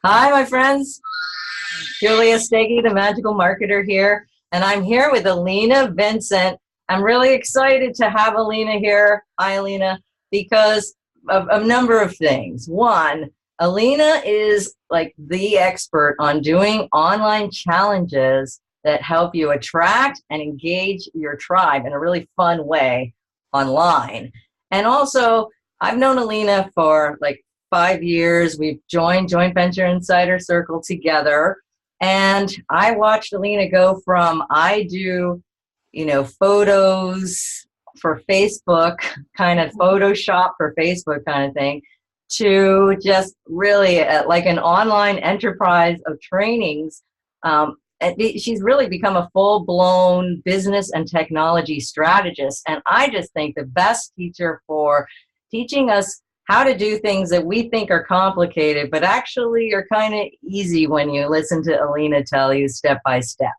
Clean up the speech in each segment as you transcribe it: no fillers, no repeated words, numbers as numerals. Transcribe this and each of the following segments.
Hi, my friends. Julia Stege, the magical marketer here, and I'm here with Alina, Vincent. I'm really excited to have Alina here. Hi, Alina, because of a number of things. One, Alina is like the expert on doing online challenges that help you attract and engage your tribe in a really fun way online. And also, I've known Alina for like 5 years. We've joined Joint Venture Insider Circle together. And I watched Alina go from I do, photos for Facebook, kind of Photoshop for Facebook kind of thing, to just really like an online enterprise of trainings. And she's really become a full-blown business and technology strategist. And I just think the best teacher for teaching us how to do things that we think are complicated, but actually are kind of easy when you listen to Alina tell you step by step.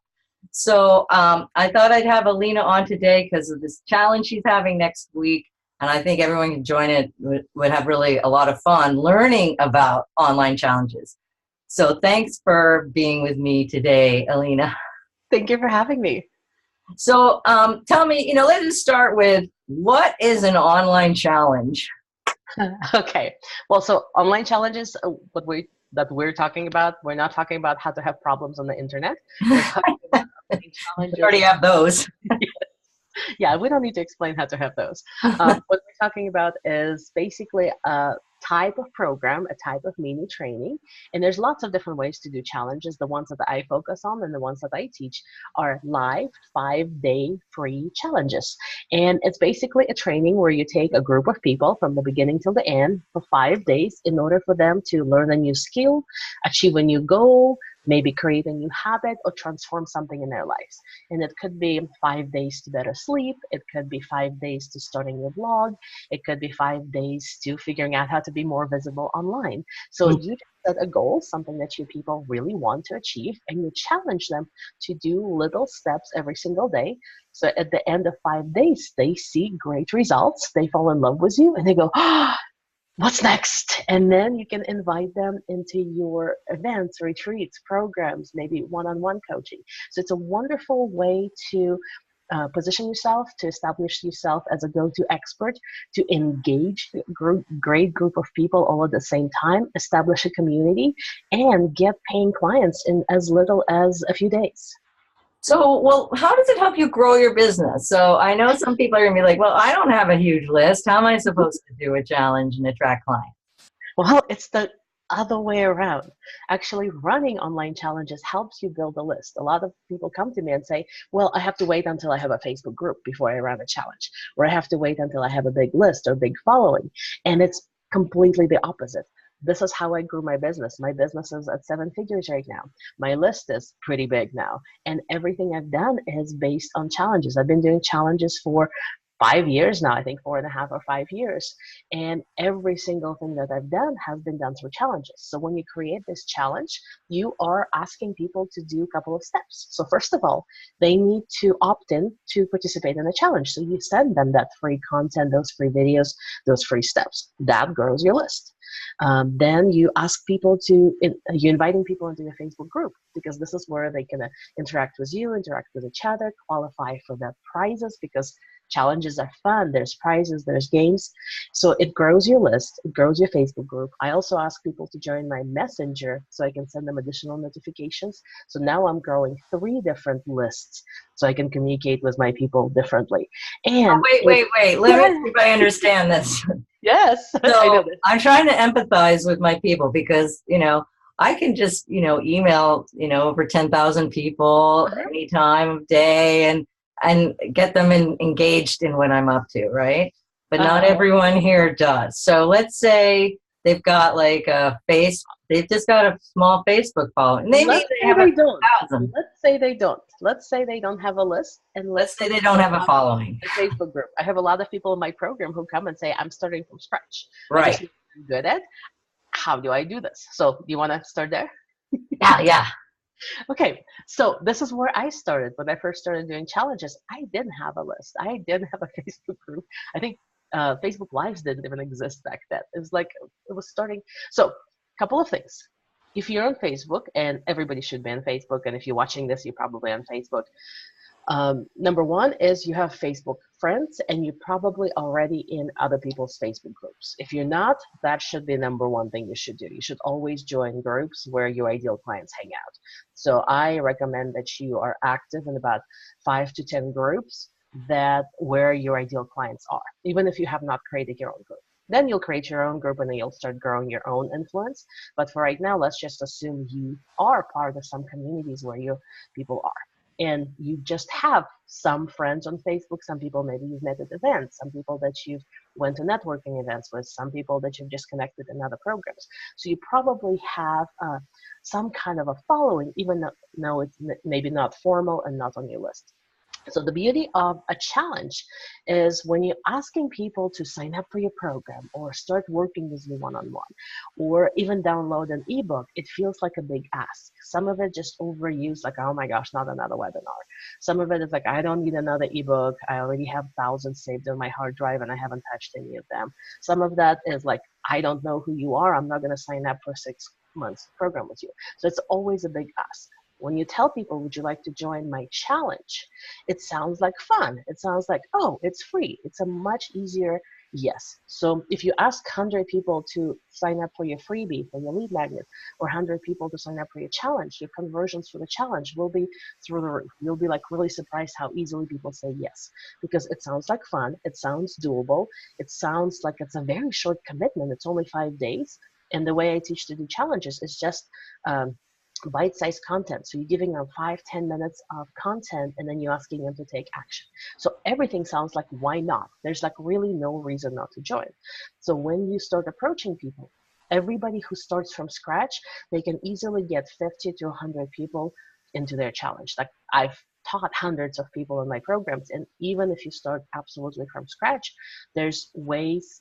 So I thought I'd have Alina on today because of this challenge she's having next week. And I think everyone can join it, would have really a lot of fun learning about online challenges. So thanks for being with me today, Alina. Thank you for having me. So tell me, let's just start with, what is an online challenge? Okay. Well, so online challenges, that we're talking about, we're not talking about how to have problems on the internet. We're talking about online challenges. We already have those. Yeah, we don't need to explain how to have those. What we're talking about is basically a type of program, a type of mini training. And there's lots of different ways to do challenges. The ones that I focus on and the ones that I teach are live 5-day free challenges. And it's basically a training where you take a group of people from the beginning till the end for 5 days in order for them to learn a new skill, achieve a new goal, maybe create a new habit, or transform something in their lives. And it could be 5 days to better sleep. It could be 5 days to starting your blog. It could be 5 days to figuring out how to be more visible online. So you just set a goal, something that you people really want to achieve, and you challenge them to do little steps every single day. So at the end of 5 days, they see great results. They fall in love with you and they go, "Ah, what's next?" And then you can invite them into your events, retreats, programs, maybe one-on-one coaching. So it's a wonderful way to position yourself, to establish yourself as a go-to expert, to engage a great group of people all at the same time, establish a community, and get paying clients in as little as a few days. So, well, how does it help you grow your business? So I know some people are going to be like, well, I don't have a huge list. How am I supposed to do a challenge and attract clients? Well, it's the other way around. Actually, running online challenges helps you build a list. A lot of people come to me and say, well, I have to wait until I have a Facebook group before I run a challenge, or I have to wait until I have a big list or big following. And it's completely the opposite. This is how I grew my business. My business is at 7 figures right now. My list is pretty big now. And everything I've done is based on challenges. I've been doing challenges for 5 years now, I think 4.5 or 5 years. And every single thing that I've done has been done through challenges. So when you create this challenge, you are asking people to do a couple of steps. So first of all, they need to opt in to participate in the challenge. So you send them that free content, those free videos, those free steps. That grows your list. Then you ask people you're inviting people into your Facebook group, because this is where they can interact with you, interact with each other, qualify for the prizes, because challenges are fun. There's prizes, there's games. So it grows your list, it grows your Facebook group. I also ask people to join my messenger so I can send them additional notifications. So now I'm growing 3 different lists so I can communicate with my people differently. And wait. Let me see if I understand this. Yes. So I'm trying to empathize with my people because, I can just, email, over 10,000 people any time of day and get them engaged in what I'm up to, right? But not everyone here does. So let's say they've got like they've just got a small Facebook following. Maybe they have 1,000. Let's say they don't. Let's say they don't have a list, and let's say they don't have a following. A Facebook group. I have a lot of people in my program who come and say, I'm starting from scratch. Right. I just need to be good at. How do I do this? So do you want to start there? Yeah. Okay, so this is where I started. When I first started doing challenges, I didn't have a list. I didn't have a Facebook group. I think Facebook Lives didn't even exist back then. It was starting. So, couple of things. if you're on Facebook, and everybody should be on Facebook, and if you're watching this, you're probably on Facebook. Number one is you have Facebook friends, and you're probably already in other people's Facebook groups. If you're not, that should be number one thing you should do. You should always join groups where your ideal clients hang out. So I recommend that you are active in about 5 to 10 groups that where your ideal clients are, even if you have not created your own group. Then you'll create your own group and then you'll start growing your own influence. But for right now, let's just assume you are part of some communities where your people are. And you just have some friends on Facebook, some people maybe you've met at events, some people that you've went to networking events with, some people that you've just connected in other programs. So you probably have some kind of a following, even though it's maybe not formal and not on your list. So the beauty of a challenge is when you're asking people to sign up for your program or start working with you one-on-one or even download an ebook, it feels like a big ask. Some of it just overused, like, oh my gosh, not another webinar. Some of it is like, I don't need another ebook. I already have thousands saved on my hard drive and I haven't touched any of them. Some of that is like, I don't know who you are. I'm not going to sign up for 6 months program with you. So it's always a big ask. When you tell people, would you like to join my challenge? It sounds like fun. It sounds like, oh, it's free. It's a much easier yes. So if you ask 100 people to sign up for your freebie, for your lead magnet, or 100 people to sign up for your challenge, your conversions for the challenge will be through the roof. You'll be like really surprised how easily people say yes, because it sounds like fun. It sounds doable. It sounds like it's a very short commitment. It's only 5 days. And the way I teach to do challenges is just bite-sized content. So you're giving them 5-10 minutes of content and then you're asking them to take action. So everything sounds like, why not? There's like really no reason not to join. So when you start approaching people, everybody who starts from scratch, they can easily get 50 to 100 people into their challenge. Like I've taught hundreds of people in my programs, and even if you start absolutely from scratch, there's ways,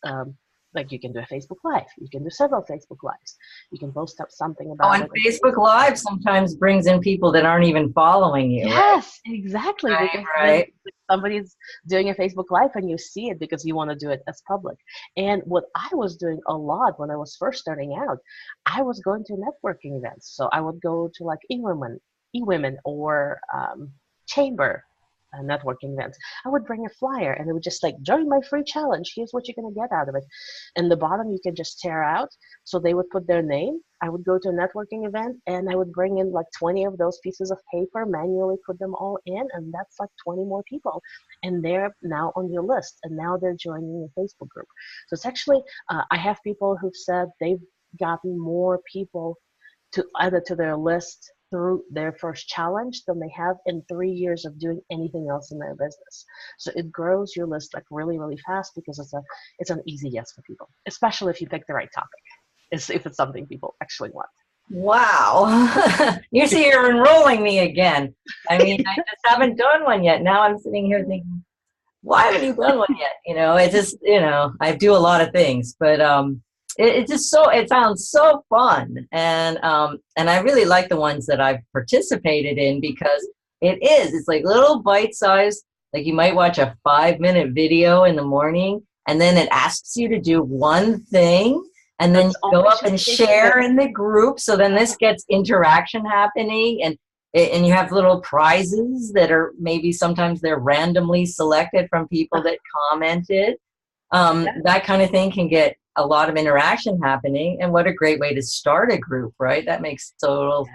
like you can do a Facebook Live. You can do several Facebook Lives. You can post up something about and Facebook Live sometimes brings in people that aren't even following you. Yes, right? exactly. Right, Because right. somebody's doing a Facebook Live and you see it because you want to do it as public. And what I was doing a lot when I was first starting out, I was going to networking events. So I would go to like eWomen or Chamber networking events. I would bring a flyer and it would just like, join my free challenge. Here's what you're going to get out of it. And the bottom you can just tear out. So they would put their name. I would go to a networking event and I would bring in like 20 of those pieces of paper, manually put them all in, and that's like 20 more people. And they're now on your list and now they're joining your Facebook group. So it's actually, I have people who've said they've gotten more people to added to their list through their first challenge than they have in 3 years of doing anything else in their business. So it grows your list like really, really fast because it's an easy yes for people, especially if you pick the right topic, if it's something people actually want. Wow. You see, you're enrolling me again. I mean, I just haven't done one yet. Now I'm sitting here thinking, why haven't you done one yet? It's just, I do a lot of things, but it just it sounds so fun. And I really like the ones that I've participated in because it's like little bite-sized, like you might watch a 5-minute video in the morning and then it asks you to do one thing and then you go up and share in the group. So then this gets interaction happening and you have little prizes that are maybe sometimes they're randomly selected from people that commented. That kind of thing can get a lot of interaction happening. And what a great way to start a group, right? That makes total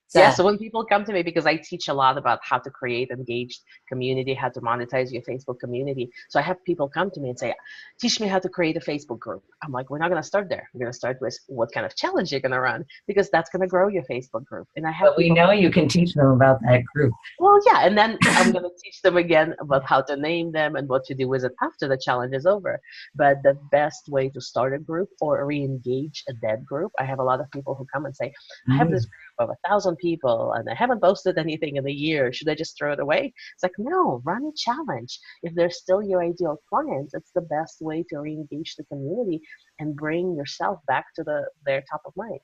sense. Yeah, so when people come to me, because I teach a lot about how to create engaged community, how to monetize your Facebook community. So I have people come to me and say, teach me how to create a Facebook group. I'm like, we're not going to start there. We're going to start with what kind of challenge you're going to run, because that's going to grow your Facebook group. And I have But we know you can teach them about that group. Well, yeah, and then I'm going to teach them again about how to name them and what to do with it after the challenge is over. But the best way to start a group or re-engage a dead group, I have a lot of people who come and say, I have this group of 1,000 people and I haven't posted anything in a year. Should I just throw it away? It's like, no, run a challenge. If they're still your ideal clients, it's the best way to re-engage the community and bring yourself back to their top of mind.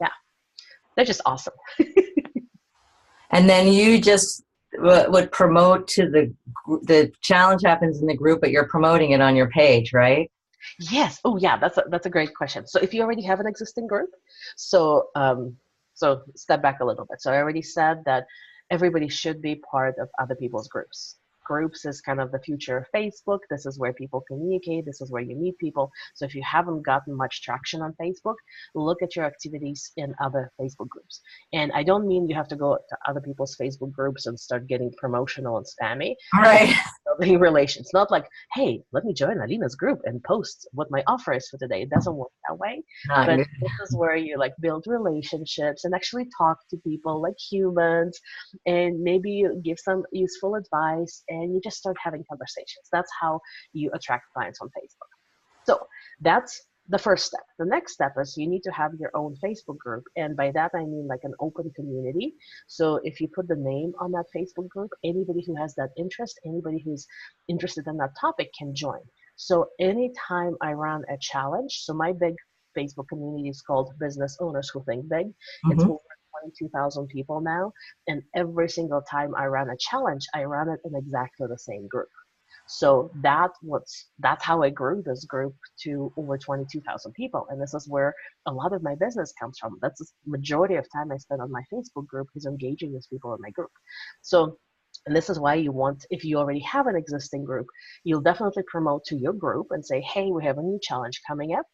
Yeah, they're just awesome. And then you just would promote to the challenge happens in the group, but you're promoting it on your page, right? Yes. Oh, yeah. That's a great question. So if you already have an existing group, so So step back a little bit. So I already said that everybody should be part of other people's groups. Groups is kind of the future of Facebook. This is where people communicate. This is where you meet people. So if you haven't gotten much traction on Facebook, look at your activities in other Facebook groups. And I don't mean you have to go to other people's Facebook groups and start getting promotional and spammy. Right. Building relations. Not like, hey, let me join Alina's group and post what my offer is for today. It doesn't work that way. Not But good. this is where you like build relationships and actually talk to people like humans, and maybe you give some useful advice and you just start having conversations. That's how you attract clients on Facebook. So that's the first step. The next step is you need to have your own Facebook group. And by that, I mean like an open community. So if you put the name on that Facebook group, anybody who has that interest, anybody who's interested in that topic can join. So anytime I run a challenge, so my big Facebook community is called Business Owners Who Think Big. It's Mm-hmm. over 22,000 people now. And every single time I run a challenge, I run it in exactly the same group. So that's how I grew this group to over 22,000 people. And this is where a lot of my business comes from. That's the majority of time I spend on my Facebook group is engaging with people in my group. So, and this is why you want, if you already have an existing group, you'll definitely promote to your group and say, hey, we have a new challenge coming up.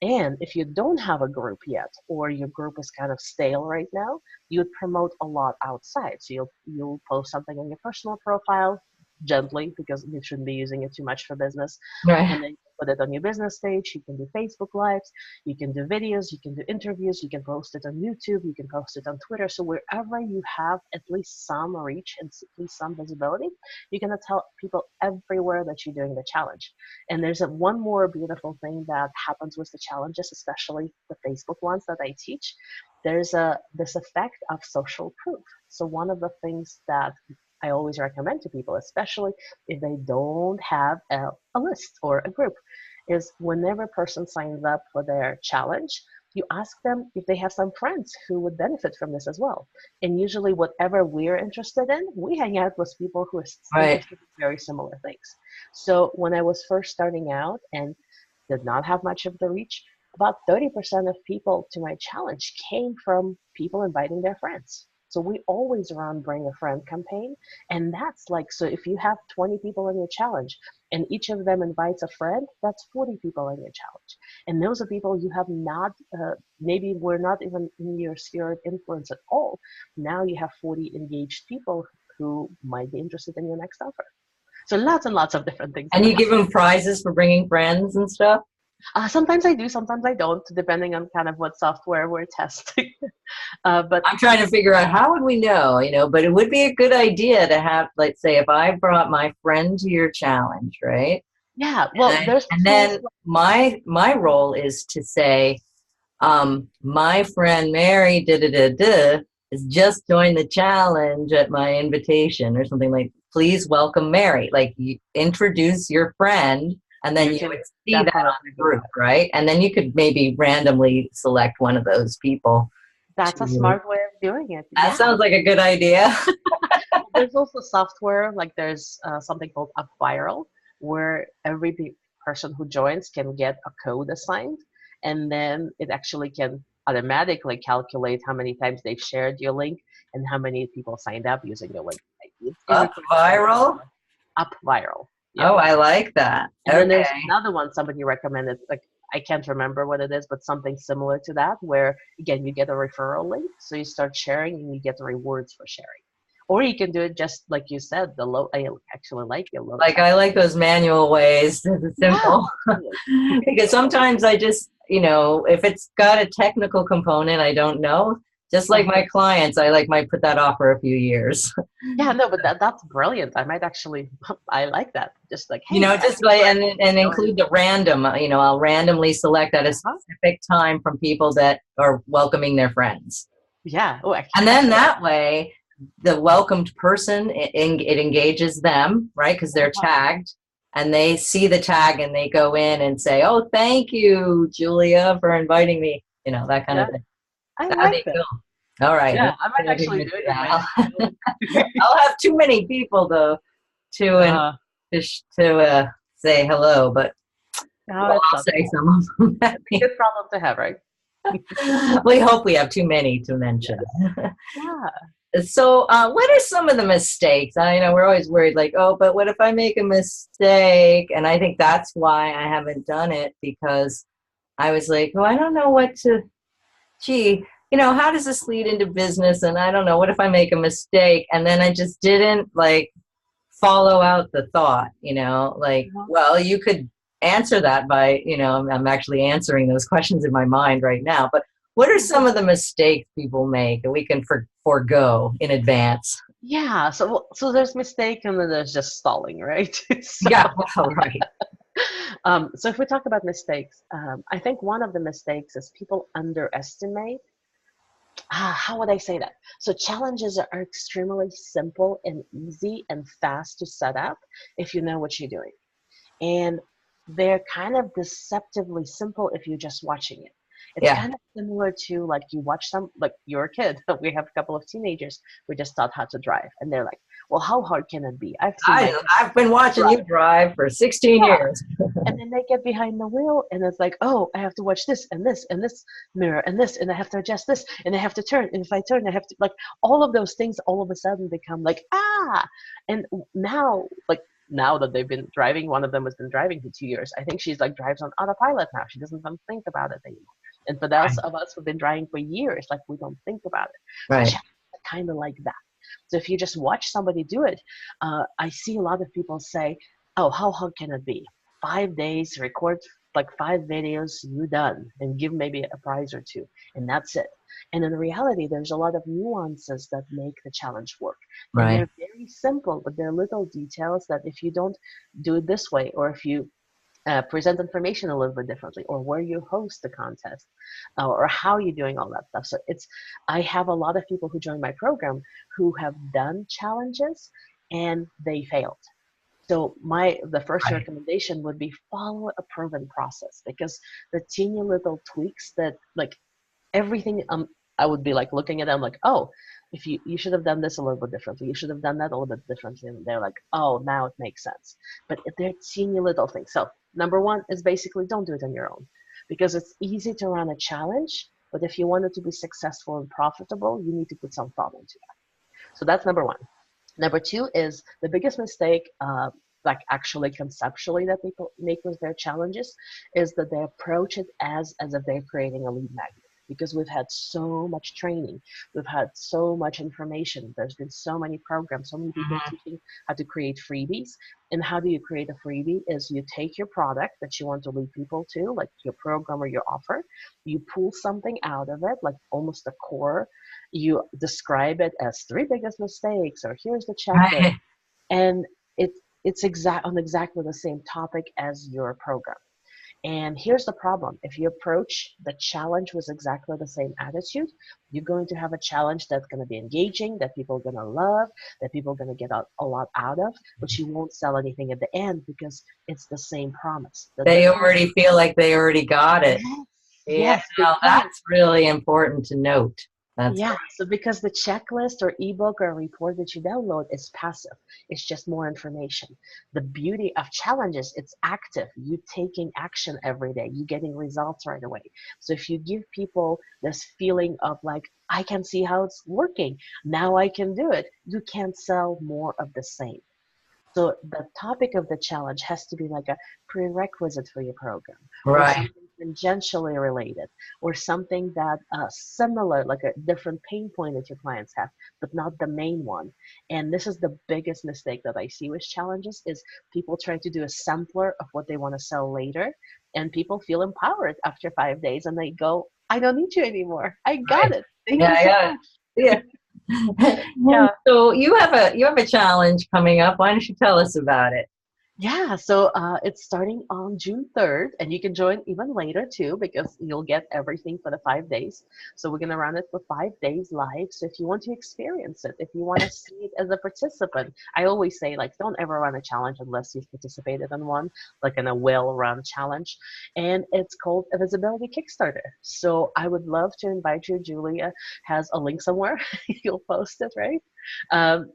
And if you don't have a group yet, or your group is kind of stale right now, you'd promote a lot outside. So you'll post something on your personal profile, gently, because you shouldn't be using it too much for business. Right. And then you put it on your business page. You can do Facebook Lives, you can do videos, you can do interviews, you can post it on YouTube, you can post it on Twitter. So wherever you have at least some reach and at least some visibility, you're going to tell people everywhere that you're doing the challenge. And there's one more beautiful thing that happens with the challenges, especially the Facebook ones that I teach. There's this effect of social proof. So one of the things that I always recommend to people, especially if they don't have a list or a group, is whenever a person signs up for their challenge, you ask them if they have some friends who would benefit from this as well. And usually whatever we're interested in, we hang out with people who are Right. interested in very similar things. So when I was first starting out and did not have much of the reach, about 30% of people to my challenge came from people inviting their friends. So we always run Bring a Friend campaign. And that's like, so if you have 20 people in your challenge and each of them invites a friend, that's 40 people in your challenge. And those are people you have not, maybe were not even in your sphere of influence at all. Now you have 40 engaged people who might be interested in your next offer. So lots and lots of different things. And you give them prizes for bringing friends and stuff? Sometimes I do, sometimes I don't, depending on kind of what software we're testing. But I'm trying to figure out how would we know, but it would be a good idea to have, let's say, if I brought my friend to your challenge, right? yeah, well, there's And tools. then my role is to say, my friend Mary has just joined the challenge at my invitation or something like, please welcome Mary. Like you introduce your friend and then you would see that on the group, right? And then you could maybe randomly select one of those people. That's a smart way of doing it. That sounds like a good idea. There's also software, like there's something called UpViral, where every person who joins can get a code assigned, and then it actually can automatically calculate how many times they've shared your link and how many people signed up using your link. Viral? UpViral. Yeah. Oh, I like that. And then there's another one somebody recommended, like I can't remember what it is, but something similar to that, where again you get a referral link, so you start sharing and you get the rewards for sharing. Or you can do it just like you said, I actually like your low. Like I like those manual ways. It's simple. Yeah. Because sometimes I just, if it's got a technical component I don't know, just like my clients, I might put that off for a few years. Yeah, no, but that's brilliant. I might actually, I like that. Just like, hey, just like, and include the random, I'll randomly select at a specific time from people that are welcoming their friends. Yeah. Oh, and then that way, the welcomed person, it engages them, right? Because they're tagged. And they see the tag and they go in and say, oh, thank you, Julia, for inviting me. That kind of thing. I like that. Cool. All right. Yeah, I might actually do it. I'll have too many people though to say hello, but I'll say some of them. It's a good problem to have, right? We hope we have too many to mention. Yeah. So, what are some of the mistakes? I know we're always worried, like, oh, but what if I make a mistake? And I think that's why I haven't done it, because I was like, oh, I don't know what to, gee, how does this lead into business? And I don't know, what if I make a mistake? And then I just didn't like follow out the thought, like, Uh-huh. well, you could answer that by, I'm actually answering those questions in my mind right now. But what are some of the mistakes people make that we can forego in advance? Yeah, so there's mistake and then there's just stalling, right? So Yeah, well, right. so if we talk about mistakes, I think one of the mistakes is people underestimate. How would I say that? So challenges are extremely simple and easy and fast to set up if you know what you're doing. And they're kind of deceptively simple if you're just watching it. It's Yeah. kind of similar to like you watch like you're a kid. We have a couple of teenagers who just taught how to drive, and they're like, "Well, how hard can it be? I've seen my parents I've been watching drive." you drive for 16 Yeah, years. and then they get behind the wheel, and it's like, "Oh, I have to watch this and this and this mirror and this, and I have to adjust this, and I have to turn, and if I turn, I have to like all of those things. All of a sudden, become like and now like." Now that they've been driving, one of them has been driving for 2 years. I think she's like drives on autopilot now. She doesn't even think about it anymore. And for those Right. of us who've been driving for years, like we don't think about it. So Right. challenges are kind of like that. So if you just watch somebody do it, I see a lot of people say, "Oh, how hard can it be? 5 days, record like 5 videos, you done, and give maybe a prize or two, and that's it." And in reality, there's a lot of nuances that make the challenge work. And Right. they're very simple, but they're little details that if you don't do it this way, or if you present information a little bit differently, or where you host the contest, or how you're doing all that stuff. So I have a lot of people who join my program who have done challenges and they failed. So the first Right. recommendation would be follow a proven process, because the teeny little tweaks that like everything I would be like looking at them like, oh, if you should have done this a little bit differently, you should have done that a little bit differently, and they're like, oh, now it makes sense. But they're teeny little things. So number one is basically don't do it on your own, because it's easy to run a challenge, but if you want it to be successful and profitable, you need to put some thought into it. So that's number one. Number two is the biggest mistake, like actually conceptually, that people make with their challenges, is that they approach it as if they're creating a lead magnet. Because we've had so much training, we've had so much information, there's been so many programs, so many people Mhm. teaching how to create freebies. And how do you create a freebie? Is you take your product that you want to lead people to, like your program or your offer, you pull something out of it, like almost a core, you describe it as three biggest mistakes, or here's the checklist, Right. and it's on exactly the same topic as your program. And here's the problem: if you approach the challenge with exactly the same attitude, you're going to have a challenge that's going to be engaging, that people are going to love, that people are going to get a lot out of, but you won't sell anything at the end because it's the same promise. The They difference. already feel like they already got it. Yes, Yeah, yes, no, because that's really important to note. That's yeah, so because the checklist or ebook or report that you download is passive, it's just more information. The beauty of challenges, it's active. You taking action every day, you getting results right away. So if you give people this feeling of like, I can see how it's working, now I can do it, you can sell more of the same. So the topic of the challenge has to be like a prerequisite for your program, or right. something tangentially related, or something that similar, like a different pain point that your clients have, but not the main one. And this is the biggest mistake that I see with challenges: is people try to do a sampler of what they want to sell later, and people feel empowered after 5 days, and they go, I don't need you anymore. I got Right. it. Thank Yeah, you I so got it. much. Yeah. Yeah. So you have a challenge coming up. Why don't you tell us about it? Yeah, so it's starting on June 3rd, and you can join even later too, because you'll get everything for the 5 days. So we're going to run it for 5 days live. So if you want to experience it, if you want to see it as a participant, I always say, like, don't ever run a challenge unless you've participated in one, like in a well-run challenge. And it's called a Visibility Kickstarter. So I would love to invite you. Julia has a link somewhere. You'll post it, right? Um,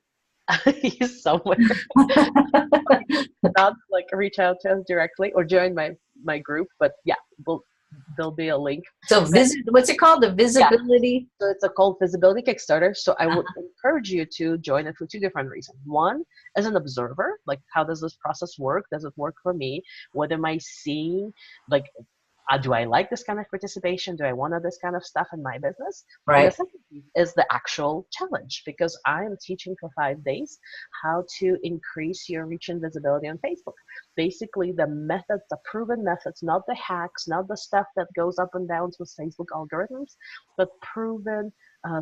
somewhere. Not like reach out to us directly or join my group, but yeah, we'll there'll be a link. So what's it called? The Yeah, visibility? so it's a called Visibility Kickstarter. So I would encourage you to join it for two different reasons. One, as an observer, like how does this process work? Does it work for me? What am I seeing? Like, do I like this kind of participation? Do I want this kind of stuff in my business? And the Right. second piece is the actual challenge, because I am teaching for 5 days how to increase your reach and visibility on Facebook. Basically, the methods, the proven methods, not the hacks, not the stuff that goes up and down with Facebook algorithms, but proven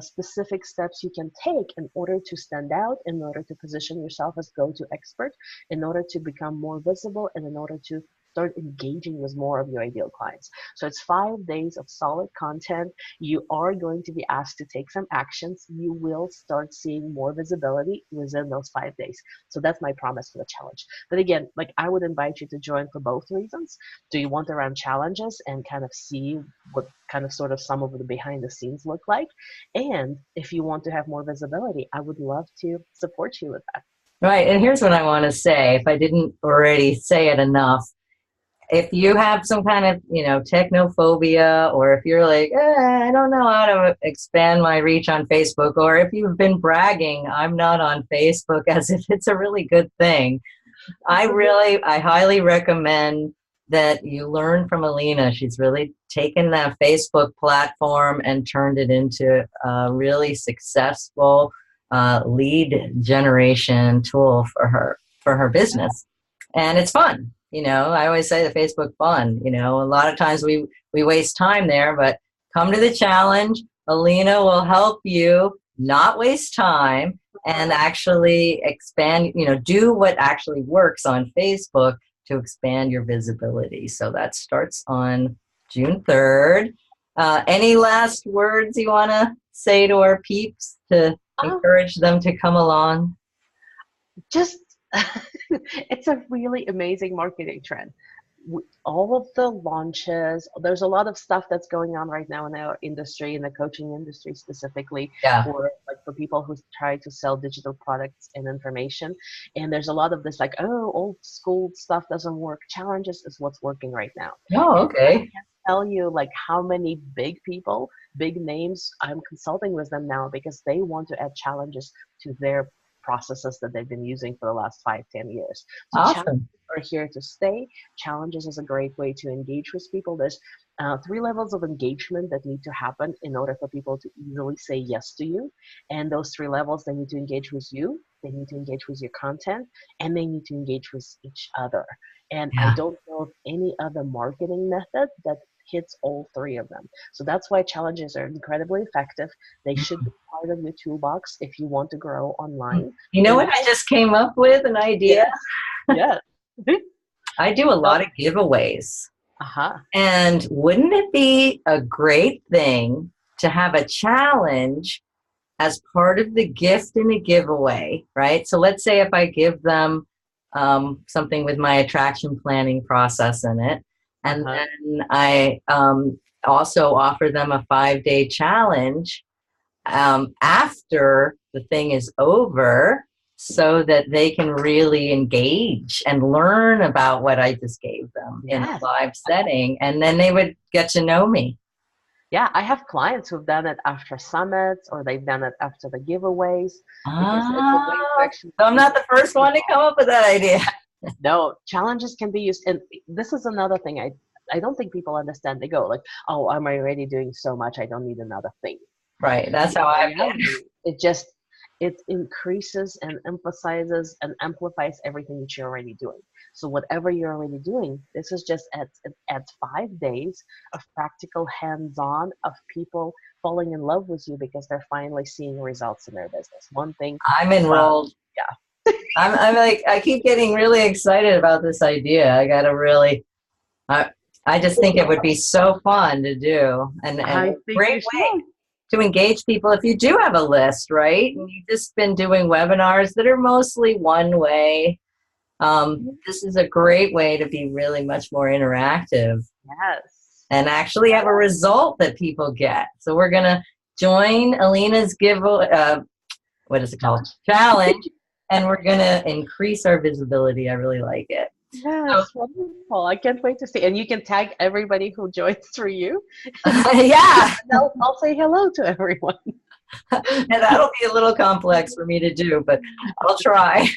specific steps you can take in order to stand out, in order to position yourself as go-to expert, in order to become more visible, and in order to start engaging with more of your ideal clients. So it's 5 days of solid content. You are going to be asked to take some actions. You will start seeing more visibility within those 5 days. So that's my promise for the challenge. But again, like, I would invite you to join for both reasons. Do you want to run challenges and kind of see what kind of sort of some of the behind the scenes look like? And if you want to have more visibility, I would love to support you with that. Right. And here's what I want to say, if I didn't already say it enough. If you have some kind of, technophobia, or if you're like, I don't know how to expand my reach on Facebook, or if you've been bragging, I'm not on Facebook, as if it's a really good thing, I highly recommend that you learn from Alina. She's really taken that Facebook platform and turned it into a really successful lead generation tool for her business. And it's fun. I always say the Facebook fun. A lot of times we waste time there, but come to the challenge. Alina will help you not waste time and actually expand, do what actually works on Facebook to expand your visibility. So that starts on June 3rd. Any last words you want to say to our peeps to encourage them to come along? Just it's a really amazing marketing trend. All of the launches, there's a lot of stuff that's going on right now in our industry, in the coaching industry specifically, Yeah. for people who try to sell digital products and information. And there's a lot of this like, oh, old school stuff doesn't work. Challenges is what's working right now. Oh, okay. And I can't tell you like how many big people, big names, I'm consulting with them now because they want to add challenges to their processes that they've been using for the last 5, 10 years. So challenges Awesome. are here to stay. Challenges is a great way to engage with people. There's 3 levels of engagement that need to happen in order for people to easily say yes to you. And those 3 levels, they need to engage with you, they need to engage with your content, and they need to engage with each other. And I Yeah. don't know of any other marketing method that hits all 3 of them. So that's why challenges are incredibly effective. They should be part of your toolbox if you want to grow online. You know what I just came up with an idea? Yeah. I do a lot of giveaways. Uh-huh. And wouldn't it be a great thing to have a challenge as part of the gift in a giveaway, right? So let's say if I give them something with my attraction planning process in it, and then I also offer them a 5-day challenge after the thing is over, so that they can really engage and learn about what I just gave them in a live setting, and then they would get to know me. Yeah, I have clients who've done it after summits, or they've done it after the giveaways. Because it's a way to actually. So I'm not the first one to come up with that idea. No, challenges can be used, and this is another thing I don't think people understand. They go like, "Oh, I'm already doing so much. I don't need another thing." Right. That's how I am. It increases and emphasizes and amplifies everything that you're already doing. So whatever you're already doing, this is just adds 5 days of practical hands-on of people falling in love with you because they're finally seeing results in their business. One thing. I'm enrolled. Yeah. I'm like, I keep getting really excited about this idea. I gotta really, I just think it would be so fun to do, and a great way to engage people if you do have a list, right? And you've just been doing webinars that are mostly one way. This is a great way to be really much more interactive. Yes. And actually have a result that people get. So we're going to join Alina's what is it called? Challenge. And we're going to increase our visibility. I really like it. So, Yes, wonderful. I can't wait to see. And you can tag everybody who joins through you. yeah, And I'll say hello to everyone. and that'll be a little complex for me to do, but I'll try.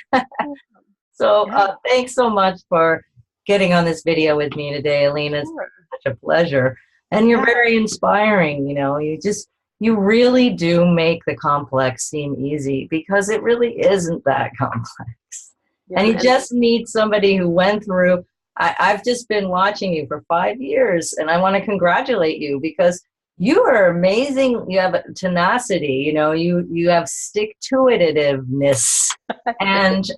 So Yeah, thanks so much for getting on this video with me today, Alina. It's sure. such a pleasure. And you're Yeah, very inspiring. You really do make the complex seem easy because it really isn't that complex. yeah, And you and just need somebody who went through. I've just been watching you for 5 years, and I want to congratulate you because you are amazing. You have tenacity. You have stick-to-itiveness, and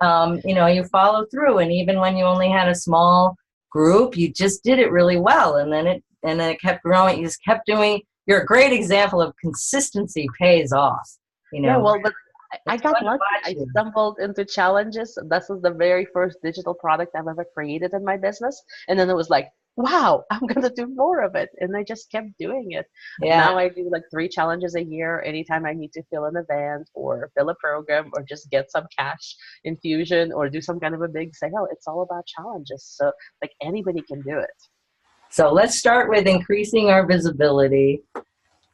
you follow through. And even when you only had a small group, you just did it really well, and then it kept growing. You just kept doing. You're a great example of consistency pays off. You yeah, know, well, but I it's fun got to lucky. watch I you. stumbled into challenges. This is the very first digital product I've ever created in my business. And then it was like, wow, I'm gonna do more of it. And I just kept doing it. Yeah. Now I do like 3 challenges a year anytime I need to fill an event or fill a program or just get some cash infusion or do some kind of a big sale. It's all about challenges. So like anybody can do it. So let's start with increasing our visibility.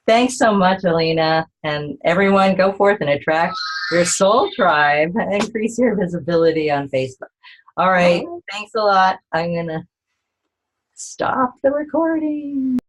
Thanks so much, Alina. And everyone, go forth and attract your soul tribe and increase your visibility on Facebook. All right. All right. Thanks a lot. I'm going to stop the recording.